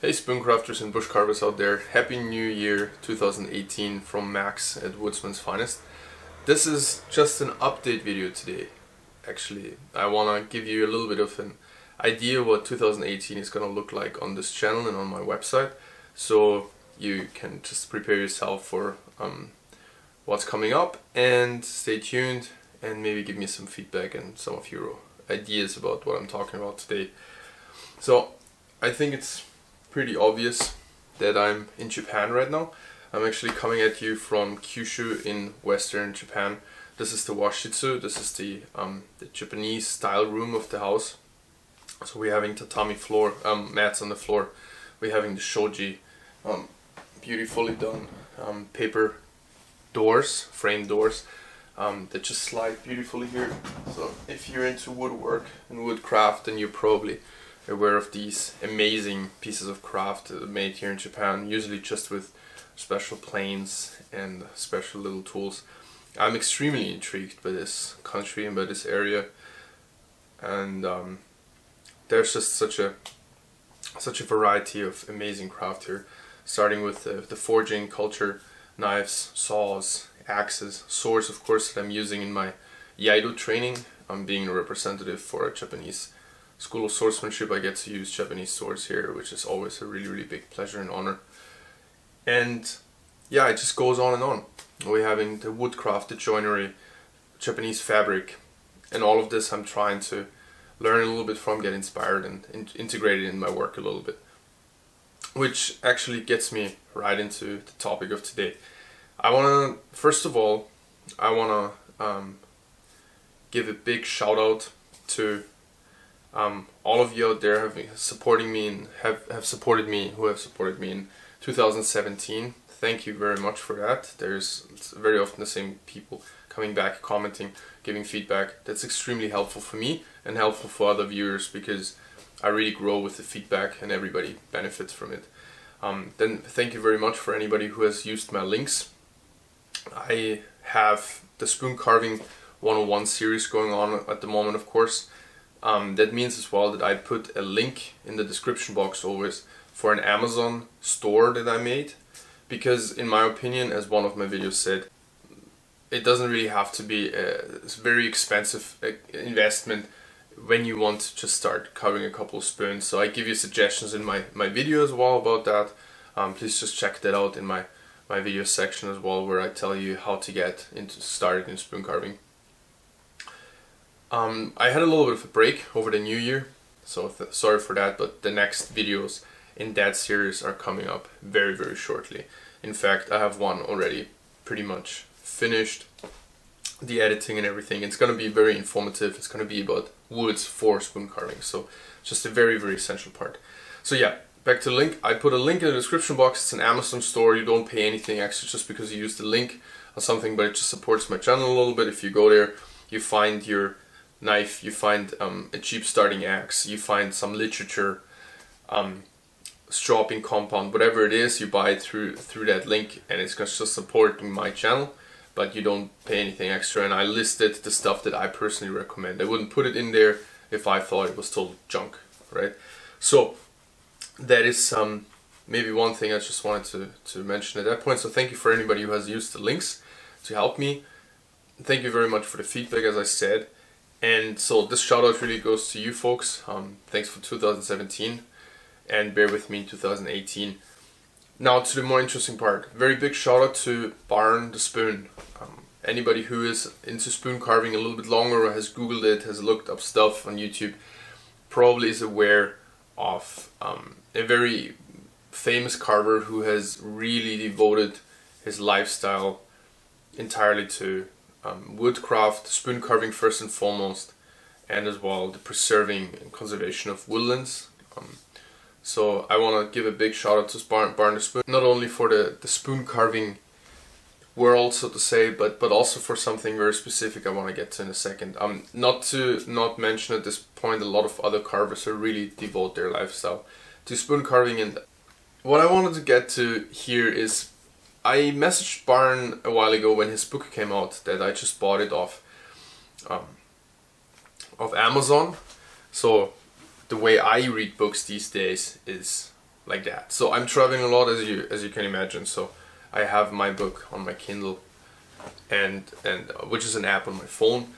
Hey spoon crafters and bush carvers out there, Happy New Year 2018 from Max at Woodsman's Finest. This is just an update video today. Actually, I wanna give you a little bit of an idea what 2018 is gonna look like on this channel and on my website, so you can just prepare yourself for what's coming up and stay tuned and maybe give me some feedback and some of your ideas about what I'm talking about today. So I think it's pretty obvious that I'm in Japan right now. I'm actually coming at you from Kyushu in western Japan. This is the washitsu. This is the Japanese style room of the house. So we're having tatami floor, mats on the floor. We're having the shoji, beautifully done paper doors, frame doors that just slide beautifully here. So if you're into woodwork and woodcraft, then you're probably aware of these amazing pieces of craft made here in Japan, usually just with special planes and special little tools. I'm extremely intrigued by this country and by this area, and there's just such a variety of amazing craft here, starting with the forging culture, knives, saws, axes, swords, of course, that I'm using in my Iaido training. I'm being a representative for a Japanese School of Swordsmanship. I get to use Japanese swords here, which is always a really big pleasure and honor. And yeah, it just goes on and on. We're having the woodcraft, the joinery, Japanese fabric, and all of this I'm trying to learn a little bit from, get inspired and integrate it in my work a little bit. Which actually gets me right into the topic of today. First of all, I wanna give a big shout out to all of you out there who have supported me in 2017. Thank you very much for that. It's very often the same people coming back, commenting, giving feedback. That's extremely helpful for me and helpful for other viewers, because I really grow with the feedback and everybody benefits from it. Then thank you very much for anybody who has used my links. I have the spoon carving 101 series going on at the moment, of course. That means as well that I put a link in the description box always for an Amazon store that I made, because in my opinion, as one of my videos said, it doesn't really have to be a very expensive investment when you want to just start carving a couple of spoons. So I give you suggestions in my video as well about that. Please just check that out in my video section as well, where I tell you how to get started in spoon carving. I had a little bit of a break over the new year, so sorry for that, but the next videos in that series are coming up very shortly. In fact, I have one already pretty much finished, the editing and everything. It's going to be very informative. It's going to be about woods for spoon carving, so just a very essential part. So yeah, back to the link. I put a link in the description box. It's an Amazon store. You don't pay anything extra just because you use the link or something, but it just supports my channel a little bit. If you go there, you find your knife, you find a cheap starting axe, you find some literature, stropping compound, whatever it is, you buy it through that link, and it's just supporting my channel, but you don't pay anything extra. And I listed the stuff that I personally recommend. I wouldn't put it in there if I thought it was total junk, right? So that is maybe one thing I just wanted to mention at that point. So thank you for anybody who has used the links to help me. Thank you very much for the feedback, as I said. And so this shout out really goes to you folks. Thanks for 2017, and bear with me in 2018. Now to the more interesting part. Very big shout out to Barn the Spoon. Anybody who is into spoon carving a little bit longer, or has googled it, has looked up stuff on YouTube, probably is aware of a very famous carver who has really devoted his lifestyle entirely to woodcraft, spoon carving first and foremost, and as well the preserving and conservation of woodlands. So I want to give a big shout out to Barn the Spoon, not only for the spoon carving world, so to say, but also for something very specific I want to get to in a second. Not mention at this point, a lot of other carvers who really devote their lifestyle to spoon carving. And what I wanted to get to here is, I messaged Barn a while ago when his book came out that I just bought it off Amazon. So the way I read books these days is like that. So I'm traveling a lot, as you can imagine. So I have my book on my Kindle, and which is an app on my phone.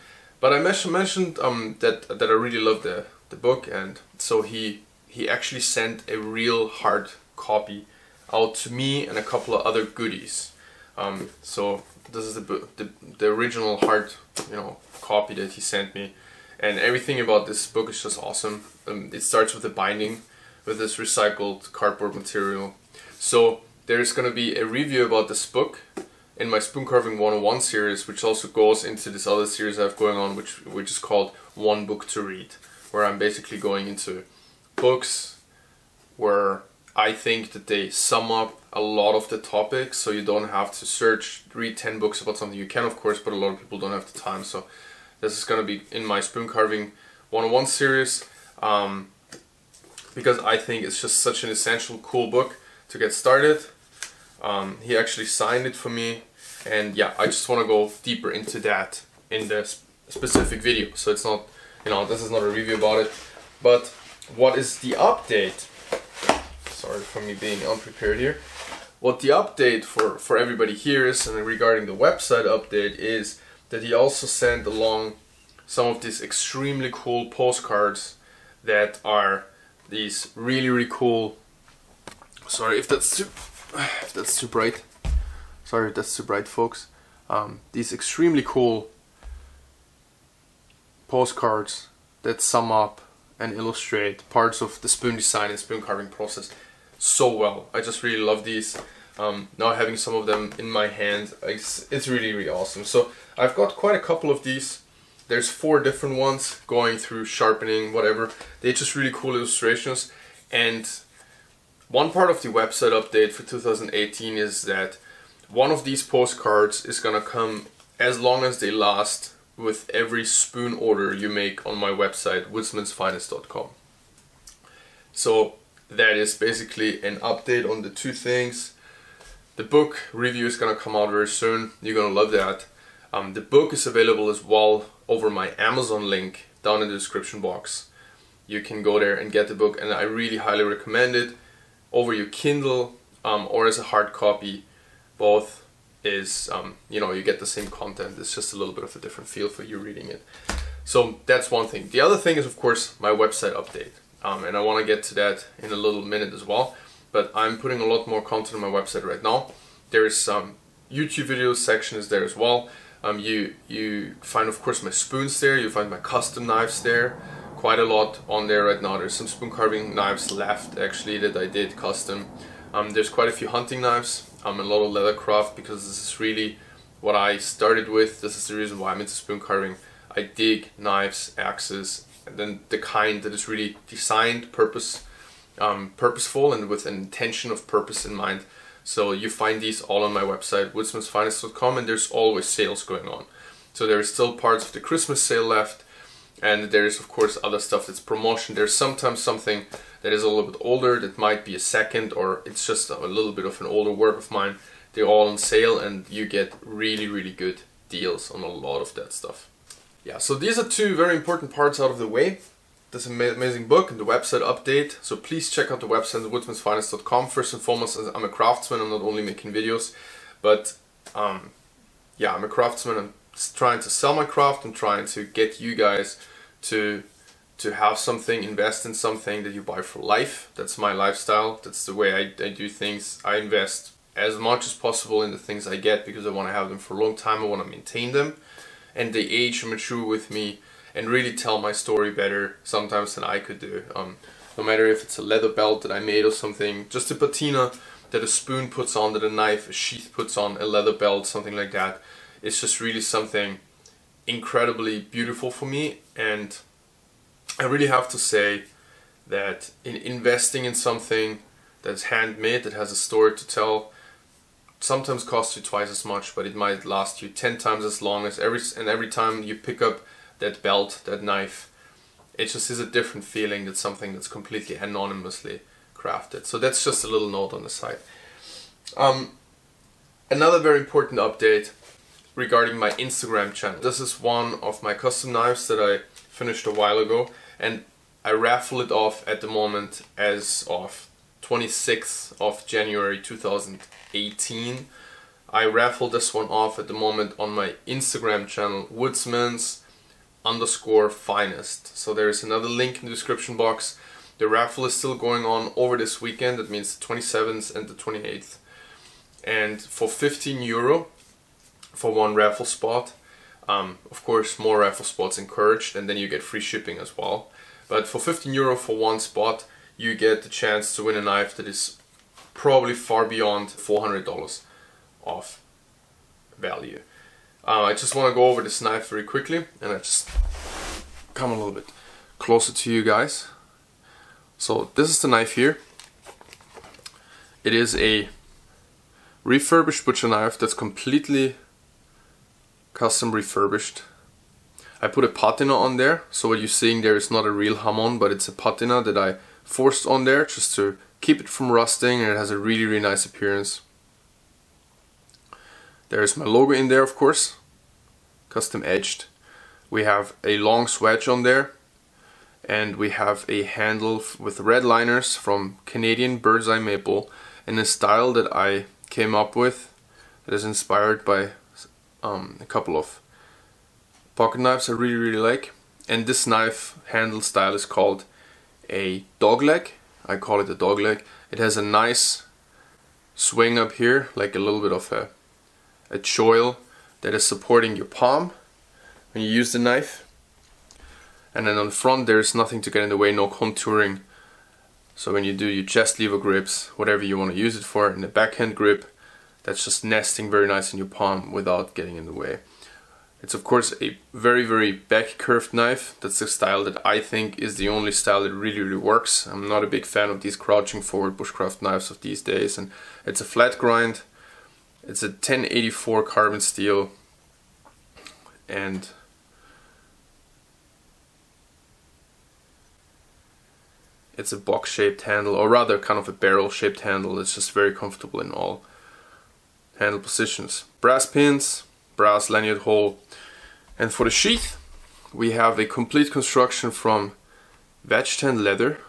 But I mentioned that I really love the book, and so he actually sent a real hard copy out to me and a couple of other goodies. So this is the original hard, you know, copy that he sent me, and everything about this book is just awesome. It starts with the binding, with this recycled cardboard material. So there's gonna be a review about this book in my Spoon Carving 101 series, which also goes into this other series I have going on, which is called One Book to Read, where I'm basically going into books where I think that they sum up a lot of the topics, so you don't have to read 10 books about something. You can, of course, but a lot of people don't have the time. So this is going to be in my Spoon Carving 101 series, because I think it's just such an essential, cool book to get started. He actually signed it for me, and yeah, I just want to go deeper into that in this specific video. So it's not, you know, this is not a review about it, but what is the update? Sorry for me being unprepared here. What the update for everybody here is, and regarding the website update, is that he also sent along some of these extremely cool postcards that are these really cool. Sorry if that's too bright. Sorry if that's too bright, folks. These extremely cool postcards that sum up and illustrate parts of the spoon design and spoon carving process so well. I just really love these. Now having some of them in my hand, it's really awesome. So I've got quite a couple of these. There's 4 different ones going through sharpening, whatever. They're just really cool illustrations. And one part of the website update for 2018 is that one of these postcards is gonna come as long as they last with every spoon order you make on my website, woodsmansfinest.com. So that is basically an update on the 2 things. The book review is gonna come out very soon. You're gonna love that. The book is available as well over my Amazon link down in the description box. You can go there and get the book, and I really highly recommend it over your Kindle or as a hard copy. Both is, you know, you get the same content. It's just a little bit of a different feel for you reading it. So that's one thing. The other thing is, of course, my website update. And I want to get to that in a little minute as well. But I'm putting a lot more content on my website right now. There is some YouTube videos section is there as well. You find, of course, my spoons there. You find my custom knives there. Quite a lot on there right now. There's some spoon carving knives left, actually, that I did custom. There's quite a few hunting knives. A lot of leather craft, because this is really what I started with. This is the reason why I'm into spoon carving. I dig knives, axes, and then the kind that is really designed, purposeful, and with an intention of purpose in mind. So you find these all on my website, woodsmansfinest.com, and there's always sales going on. So there are still parts of the Christmas sale left, and there is, of course, other stuff that's promotion. There's sometimes something that is a little bit older, that might be a second, or it's just a little bit of an older work of mine. They're all on sale, and you get really good deals on a lot of that stuff. Yeah, so these are 2 very important parts out of the way. This amazing book and the website update. So please check out the website at woodsmansfinest.com. First and foremost, I'm a craftsman. I'm not only making videos, but yeah, I'm a craftsman. I'm trying to sell my craft. I'm trying to get you guys to have something, invest in something that you buy for life. That's my lifestyle. That's the way I do things. I invest as much as possible in the things I get, because I want to have them for a long time. I want to maintain them, and they age and mature with me and really tell my story better sometimes than I could do. No matter if it's a leather belt that I made or something, just a patina that a spoon puts on, that a knife, a sheath puts on, a leather belt, something like that. It's just really something incredibly beautiful for me. And I really have to say that in investing in something that's handmade, that has a story to tell, sometimes costs you twice as much, but it might last you 10 times as long as every time you pick up that belt, that knife, it just is a different feeling than something that's completely anonymously crafted. So that's just a little note on the side. Another very important update regarding my Instagram channel. This is one of my custom knives that I finished a while ago, and I raffle it off at the moment as of 26th of January 2018. I raffled this one off at the moment on my Instagram channel, woodsmans_finest. So there's another link in the description box. The raffle is still going on over this weekend. That means the 27th and the 28th. And for €15 for one raffle spot, of course more raffle spots encouraged, and then you get free shipping as well. But for €15 for one spot, you get the chance to win a knife that is probably far beyond $400 of value. I just want to go over this knife very quickly, and I just come a little bit closer to you guys. So this is the knife here. It is a refurbished butcher knife that's completely custom refurbished. I put a patina on there, so what you're seeing there is not a real hamon, but it's a patina that I forced on there just to keep it from rusting, and it has a really nice appearance. There's my logo in there, of course, custom edged. We have a long swedge on there, and we have a handle with red liners from Canadian bird's eye maple in a style that I came up with that is inspired by a couple of pocket knives I really like. And this knife handle style is called a dogleg. I call it a dogleg. It has a nice swing up here, like a little bit of a choil that is supporting your palm when you use the knife. And then on the front there's nothing to get in the way, no contouring. So when you do your chest lever grips, whatever you want to use it for, and the backhand grip, that's just nesting very nice in your palm without getting in the way. It's of course a very back curved knife. That's the style that I think is the only style that really works. I'm not a big fan of these crouching forward bushcraft knives of these days. And it's a flat grind. It's a 1084 carbon steel, and it's a box shaped handle, or rather kind of a barrel shaped handle. It's just very comfortable in all handle positions. Brass pins, brass lanyard hole, and for the sheath we have a complete construction from wedge tan leather.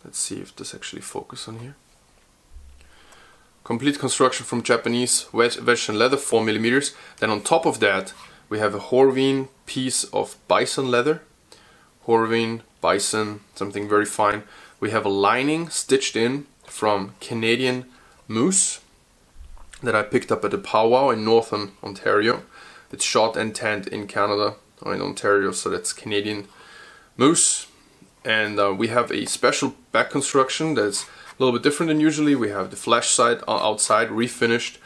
Let's see if this actually focuses on here. Complete construction from Japanese wedge tan leather, 4mm. Then on top of that we have a Horveen piece of bison leather. Horveen, bison, something very fine. We have a lining stitched in from Canadian moose that I picked up at a powwow in northern Ontario. It's shot and tanned in Canada, or in Ontario, so that's Canadian moose. And we have a special back construction that's a little bit different than usually. We have the flash side outside refinished.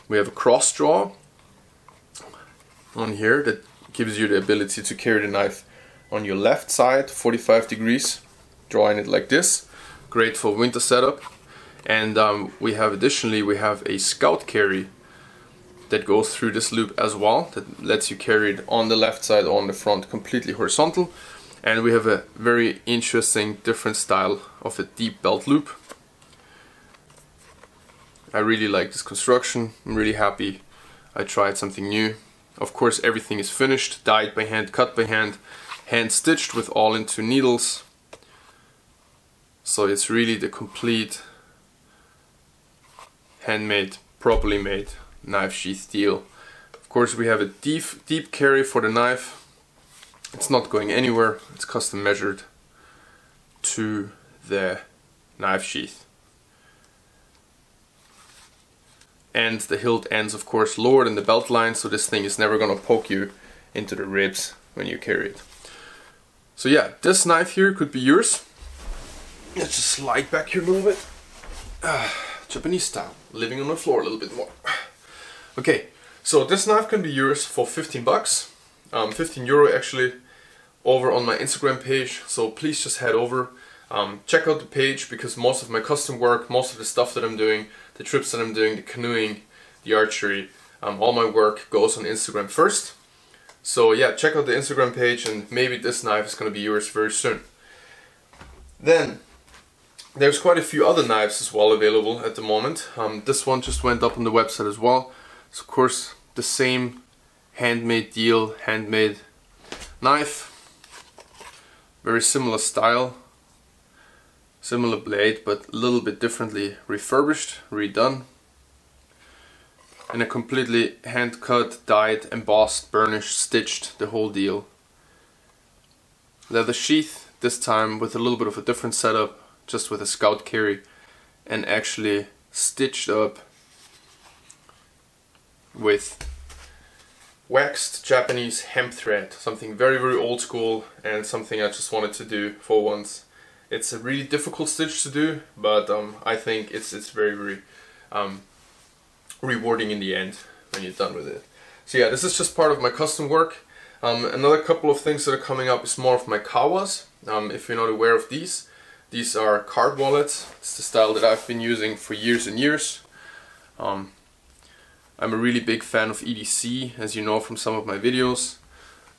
We have a cross draw on here that gives you the ability to carry the knife on your left side 45 degrees, drawing it like this. Great for winter setup. And we have additionally a scout carry that goes through this loop as well, that lets you carry it on the left side or on the front completely horizontal. And we have a very interesting different style of a deep belt loop. I really like this construction. I'm really happy I tried something new. Of course everything is finished, dyed by hand, cut by hand, hand stitched with all into needles. So it's really the complete handmade, properly made knife sheath deal. Of course we have a deep carry for the knife. It's not going anywhere, it's custom measured to the knife sheath. And the hilt ends of course lower than the belt line, so this thing is never gonna poke you into the ribs when you carry it. So yeah, this knife here could be yours. Let's just slide back here a little bit. Japanese style, living on the floor a little bit more. Okay, so this knife can be yours for 15 bucks, €15 actually, over on my Instagram page. So please just head over, check out the page, because most of my custom work, most of the stuff that I'm doing, the trips that I'm doing, the canoeing, the archery, all my work goes on Instagram first. So yeah, check out the Instagram page, and maybe this knife is going to be yours very soon. Then there's quite a few other knives as well available at the moment. This one just went up on the website as well. It's of course the same handmade deal, handmade knife, very similar style. Similar blade, but a little bit differently refurbished, redone. And a completely hand cut, dyed, embossed, burnished, stitched, the whole deal. Leather sheath, this time with a little bit of a different setup, just with a scout carry, and actually stitched up with waxed Japanese hemp thread, something very old school and something I just wanted to do for once. It's a really difficult stitch to do, but I think it's very rewarding in the end when you're done with it. So yeah, this is just part of my custom work. Another couple of things that are coming up is more of my kawas. If you're not aware of these are card wallets. It's the style that I've been using for years and years. I'm a really big fan of EDC, as you know from some of my videos.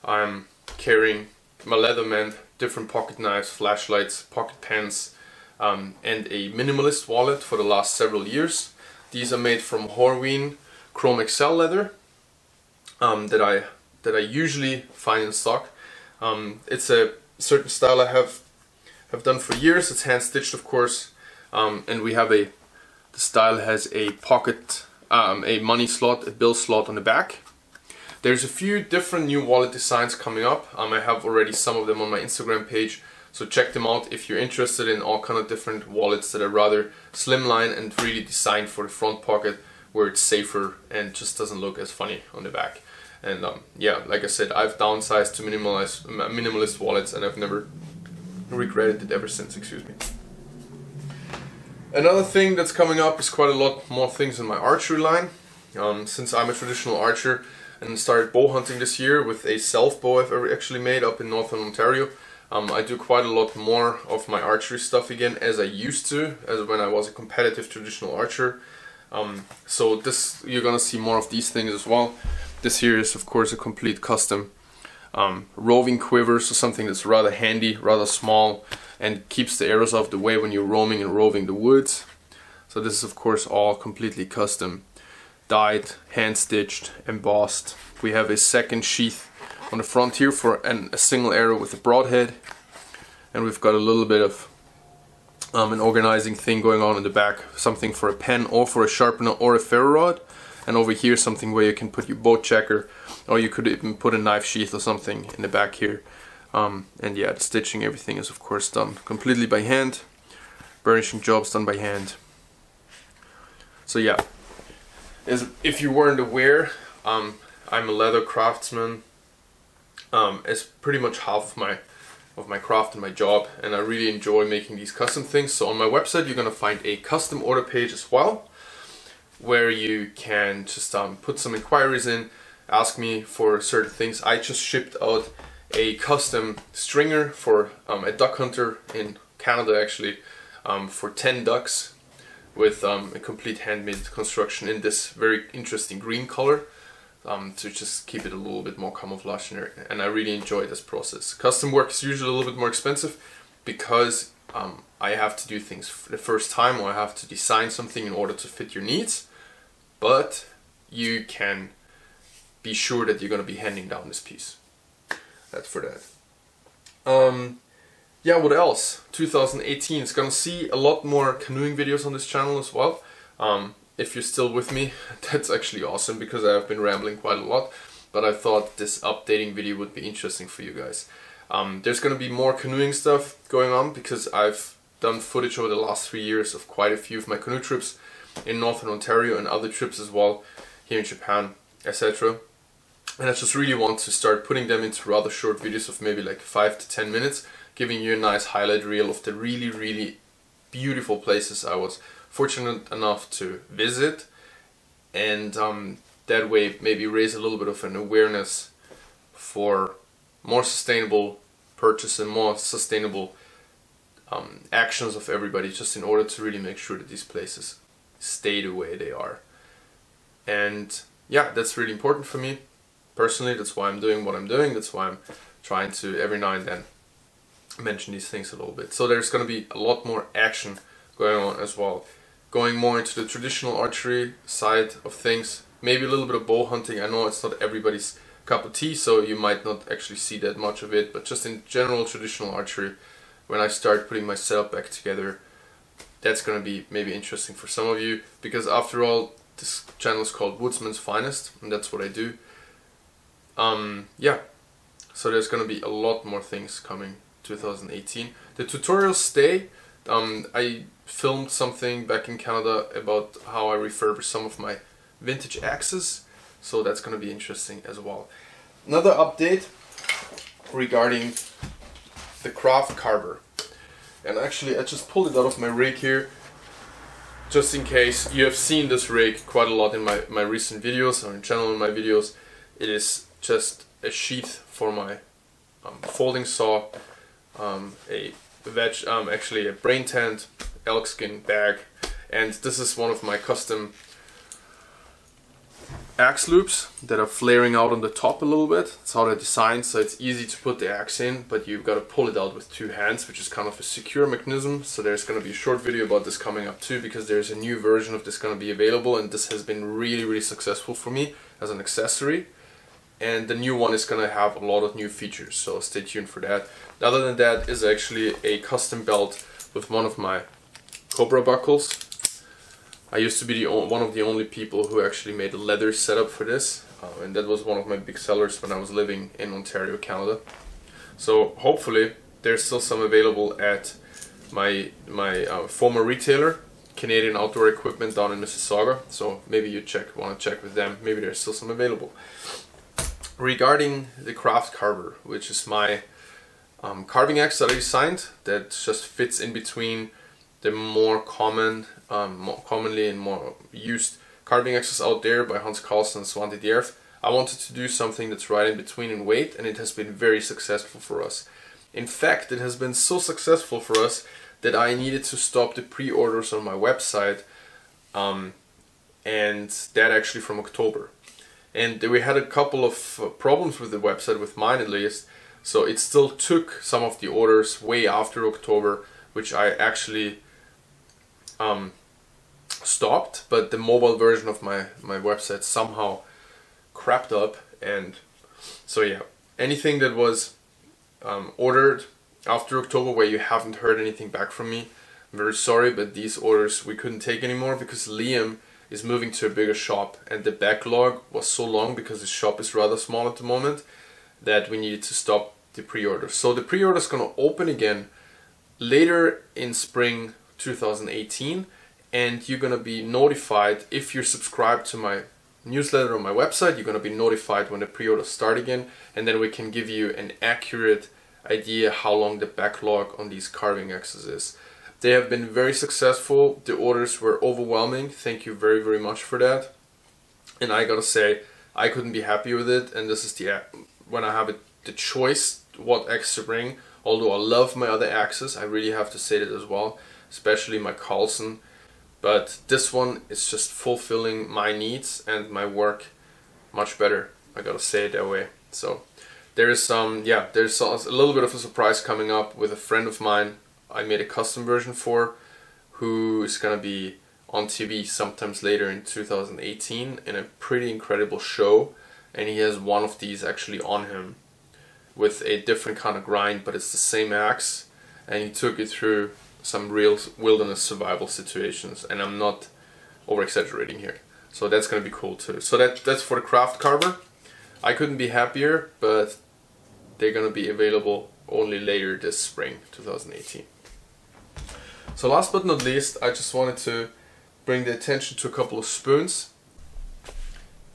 I'm carrying my Leatherman, different pocket knives, flashlights, pocket pens, and a minimalist wallet for the last several years. These are made from Horween Chrome XL leather that I usually find in stock. It's a certain style I have done for years. It's hand stitched, of course, and we have the style has a pocket, a money slot, a bill slot on the back. There's a few different new wallet designs coming up. I have already some of them on my Instagram page, so check them out if you're interested in all kind of different wallets that are rather slimline and really designed for the front pocket, where it's safer and just doesn't look as funny on the back. And yeah, like I said, I've downsized to minimalist wallets and I've never regretted it ever since, excuse me. Another thing that's coming up is quite a lot more things in my archery line. Since I'm a traditional archer and started bow hunting this year with a self bow I've ever actually made up in Northern Ontario, I do quite a lot more of my archery stuff again, as I used to, as when I was a competitive traditional archer. So this, you're gonna see more of these things as well. This here is of course a complete custom roving quiver, so something that's rather handy, rather small, and keeps the arrows off the way when you're roaming and roving the woods. So this is of course all completely custom, dyed, hand stitched, embossed. We have a second sheath on the front here for a single arrow with a broadhead, and we've got a little bit of an organizing thing going on in the back, something for a pen or for a sharpener or a ferro rod, and over here something where you can put your boat checker, or you could even put a knife sheath or something in the back here. And yeah, the stitching, everything is of course done completely by hand, burnishing jobs done by hand. So yeah, if you weren't aware, I'm a leather craftsman. It's pretty much half of my craft and my job, and I really enjoy making these custom things. So on my website you're gonna find a custom order page as well, where you can just put some inquiries in, ask me for certain things. I just shipped out a custom stringer for a duck hunter in Canada, actually, for 10 ducks with a complete handmade construction in this very interesting green color. To just keep it a little bit more camouflage, and I really enjoy this process. Custom work is usually a little bit more expensive because I have to do things for the first time, or I have to design something in order to fit your needs, but you can be sure that you're going to be handing down this piece. That's for that. Yeah, what else? 2018 is going to see a lot more canoeing videos on this channel as well. If you're still with me, that's actually awesome, because I have been rambling quite a lot, but I thought this updating video would be interesting for you guys. There's going to be more canoeing stuff going on, because I've done footage over the last 3 years of quite a few of my canoe trips in Northern Ontario and other trips as well, here in Japan, etc. And I just really want to start putting them into rather short videos of maybe like 5 to 10 minutes, giving you a nice highlight reel of the really beautiful places I was fortunate enough to visit, and that way maybe raise a little bit of an awareness for more sustainable purchase and more sustainable actions of everybody, just in order to really make sure that these places stay the way they are. And yeah, that's really important for me personally. That's why I'm doing what I'm doing. That's why I'm trying to every now and then mention these things a little bit. So there's going to be a lot more action going on as well, going more into the traditional archery side of things, maybe a little bit of bow hunting. I know it's not everybody's cup of tea, so you might not actually see that much of it, but just in general traditional archery, when I start putting my setup back together. That's gonna be maybe interesting for some of you, because after all, this channel is called Woodsman's Finest, and that's what I do. Yeah, so there's gonna be a lot more things coming 2018. The tutorials stay. I filmed something back in Canada about how I refurbish some of my vintage axes, so that's gonna be interesting as well. Another update regarding the craft carver. And actually I just pulled it out of my rig here, just in case. You have seen this rig quite a lot in my recent videos, or in general in my videos. It is just a sheath for my folding saw, actually a brain tent, elk skin bag, and this is one of my custom axe loops that are flaring out on the top a little bit. That's how they're designed, so it's easy to put the axe in, but you've got to pull it out with two hands, which is kind of a secure mechanism. So there's going to be a short video about this coming up too, because there's a new version of this going to be available, and this has been really successful for me as an accessory. And the new one is going to have a lot of new features, so stay tuned for that. Other than that is actually a custom belt with one of my Cobra buckles. I used to be one of the only people who actually made a leather setup for this, and that was one of my big sellers when I was living in Ontario, Canada. So hopefully there's still some available at my former retailer, Canadian Outdoor Equipment down in Mississauga. So maybe you want to check with them. Maybe there's still some available. Regarding the craft carver, which is my carving axe that I designed, that just fits in between the more commonly and more used carving axes out there by Hans Carlsen and Svante Djerf. I wanted to do something that's right in between in weight, and it has been very successful for us. In fact, it has been so successful for us that I needed to stop the pre-orders on my website, and that actually from October. And we had a couple of problems with the website, with mine at least, so it still took some of the orders way after October, which I actually stopped, but the mobile version of my website somehow crapped up. And so yeah, anything that was ordered after October where you haven't heard anything back from me, I'm very sorry, but these orders we couldn't take anymore, because Liam is moving to a bigger shop, and the backlog was so long because the shop is rather small at the moment that we needed to stop the pre-order. So the pre-order is going to open again later in spring 2018, and you're going to be notified if you're subscribed to my newsletter on my website. You're going to be notified when the pre-orders start again, and then we can give you an accurate idea how long the backlog on these carving axes is. They have been very successful. The orders were overwhelming. Thank you very much for that. And I gotta say, I couldn't be happy with it. And this is when I have the choice what axe to bring. Although I love my other axes, I really have to say that as well, especially my Carlsen. But this one is just fulfilling my needs and my work much better. I gotta say it that way. So there's there's a little bit of a surprise coming up with a friend of mine I made a custom version for, who is gonna be on TV sometimes later in 2018 in a pretty incredible show, and he has one of these actually on him with a different kind of grind, but it's the same axe, and he took it through some real wilderness survival situations, and I'm not over exaggerating here. So that's gonna be cool too. So that's for the craft carver. I couldn't be happier, but they're gonna be available only later this spring 2018. So last but not least, I just wanted to bring the attention to a couple of spoons.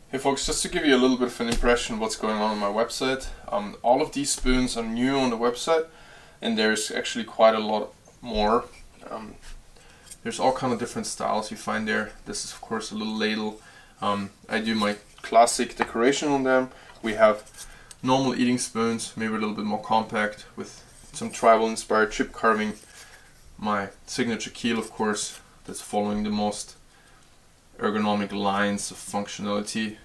Hey folks, just to give you a little bit of an impression of what's going on my website. All of these spoons are new on the website, and there's actually quite a lot more. There's all kind of different styles you find there. This is of course a little ladle. I do my classic decoration on them. We have normal eating spoons, maybe a little bit more compact with some tribal inspired chip carving. My signature keel, of course, that's following the most ergonomic lines of functionality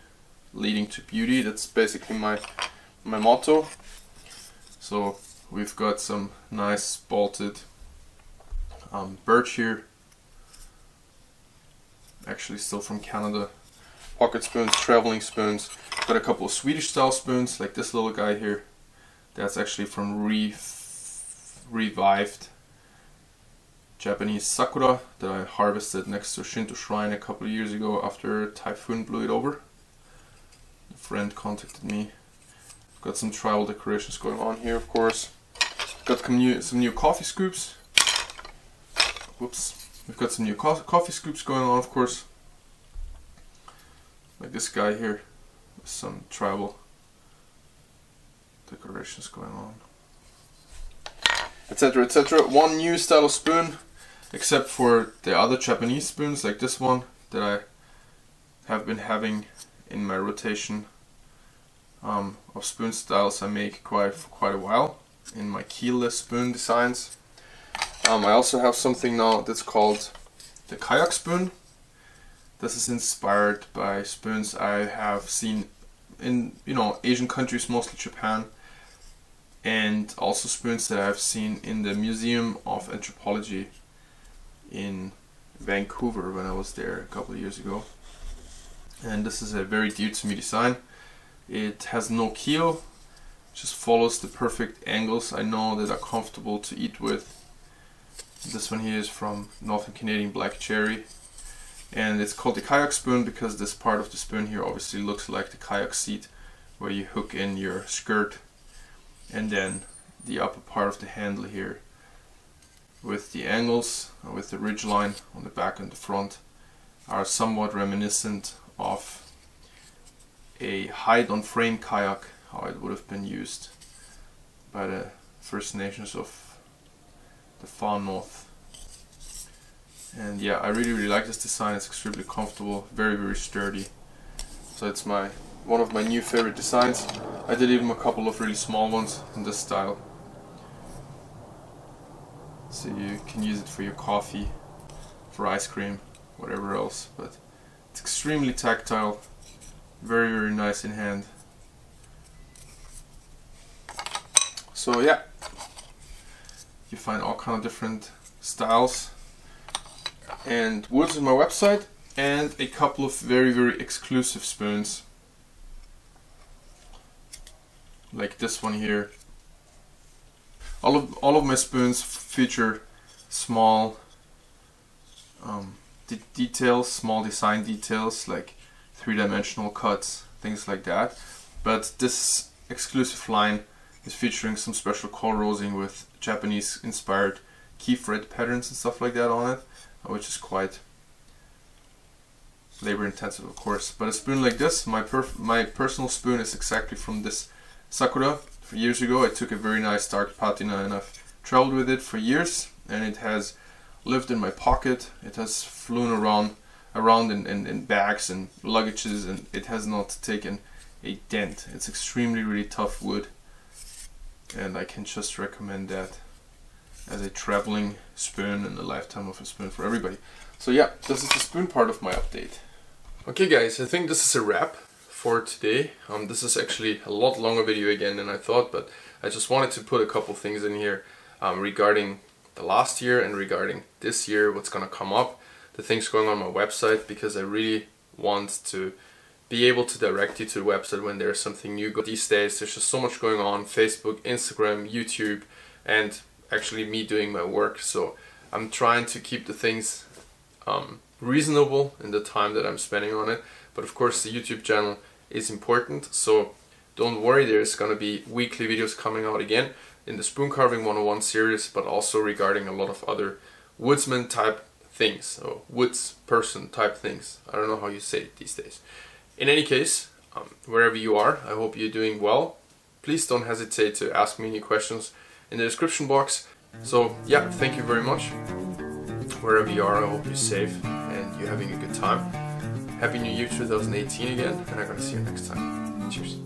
leading to beauty. That's basically my motto. So we've got some nice bolted birch here, actually still from Canada. Pocket spoons, traveling spoons. Got a couple of Swedish style spoons like this little guy here. That's actually from revived Japanese sakura that I harvested next to a Shinto shrine a couple of years ago after a typhoon blew it over. A friend contacted me. Got some tribal decorations going on here, of course. Got some new coffee scoops. Whoops. We've got some new coffee scoops going on, of course. Like this guy here. With some tribal decorations going on. Etc, etc. One new style of spoon, except for the other Japanese spoons like this one that I have been having in my rotation of spoon styles I make for quite a while in my keelless spoon designs. I also have something now that's called the kayak spoon. This is inspired by spoons I have seen in, you know, Asian countries, mostly Japan, and also spoons that I've seen in the Museum of Anthropology in Vancouver when I was there a couple of years ago. And this is a very dear to me design. It has no keel, just follows the perfect angles I know that are comfortable to eat with. This one here is from Northern Canadian Black Cherry, and it's called the kayak spoon because this part of the spoon here obviously looks like the kayak seat where you hook in your skirt, and then the upper part of the handle here with the angles, with the ridge line on the back and the front, are somewhat reminiscent of a hide-on-frame kayak, how it would have been used by the First Nations of the far north. And yeah, I really like this design. It's extremely comfortable, very sturdy. So it's one of my new favorite designs. I did even a couple of really small ones in this style. So you can use it for your coffee, for ice cream, whatever else. But it's extremely tactile, very nice in hand. So yeah, you find all kind of different styles and woods on my website, and a couple of very exclusive spoons like this one here. All of my spoons feature small details, small design details like three-dimensional cuts, things like that. But this exclusive line is featuring some special color-rosing with Japanese inspired key thread patterns and stuff like that on it, which is quite labor intensive, of course. But a spoon like this, my personal spoon, is exactly from this sakura. Years ago I took a very nice dark patina and I've traveled with it for years, and it has lived in my pocket. It has flown around in bags and luggages, and it has not taken a dent. It's extremely really tough wood, and I can just recommend that as a traveling spoon and a lifetime of a spoon for everybody. So yeah, this is the spoon part of my update. Okay guys, I think this is a wrap for today. This is actually a lot longer video again than I thought, but I just wanted to put a couple things in here regarding the last year and regarding this year, what's gonna come up, the things going on my website, because I really want to be able to direct you to the website when there's something new. These days there's just so much going on: Facebook, Instagram, YouTube, and actually me doing my work. So I'm trying to keep the things reasonable in the time that I'm spending on it. But of course the YouTube channel is important, so don't worry, there's gonna be weekly videos coming out again in the Spoon Carving 101 series, but also regarding a lot of other woodsman type things, or woods person type things. I don't know how you say it these days. In any case, wherever you are, I hope you're doing well. Please don't hesitate to ask me any questions in the description box. So yeah, thank you very much. Wherever you are, I hope you're safe and you're having a good time. Happy New Year 2018 again, and I'm gonna see you next time. Cheers.